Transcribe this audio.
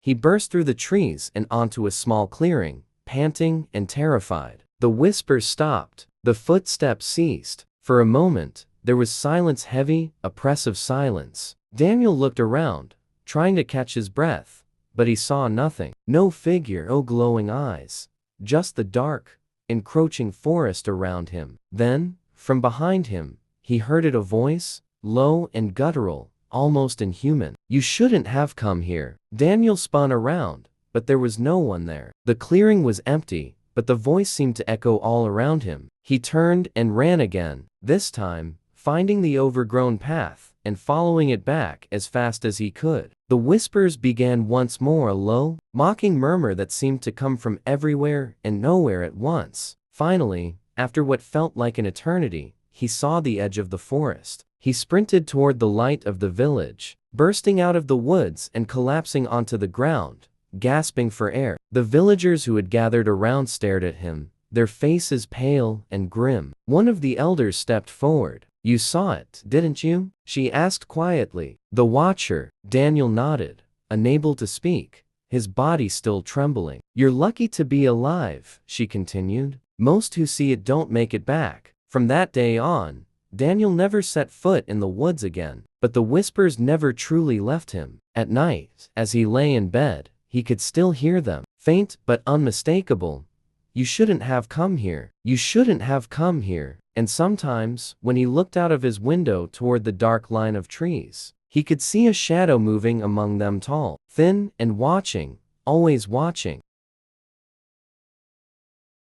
He burst through the trees and onto a small clearing, panting and terrified. The whispers stopped. The footsteps ceased. For a moment, there was silence, heavy, oppressive silence. Daniel looked around, trying to catch his breath, but he saw nothing. No figure, no glowing eyes. Just the dark, encroaching forest around him. Then, from behind him, he heard a voice, low and guttural, almost inhuman. "You shouldn't have come here." Daniel spun around, but there was no one there. The clearing was empty, but the voice seemed to echo all around him. He turned and ran again, this time, finding the overgrown path and following it back as fast as he could. The whispers began once more, a low, mocking murmur that seemed to come from everywhere and nowhere at once. Finally, after what felt like an eternity, he saw the edge of the forest. He sprinted toward the light of the village, bursting out of the woods and collapsing onto the ground, gasping for air. The villagers who had gathered around stared at him, their faces pale and grim. One of the elders stepped forward. "You saw it, didn't you?" she asked quietly. The watcher, Daniel, nodded, unable to speak, his body still trembling. "You're lucky to be alive," she continued. "Most who see it don't make it back." From that day on, Daniel never set foot in the woods again, but the whispers never truly left him. At night, as he lay in bed, he could still hear them, faint but unmistakable. "You shouldn't have come here. You shouldn't have come here." And sometimes, when he looked out of his window toward the dark line of trees, he could see a shadow moving among them, tall, thin, and watching, always watching.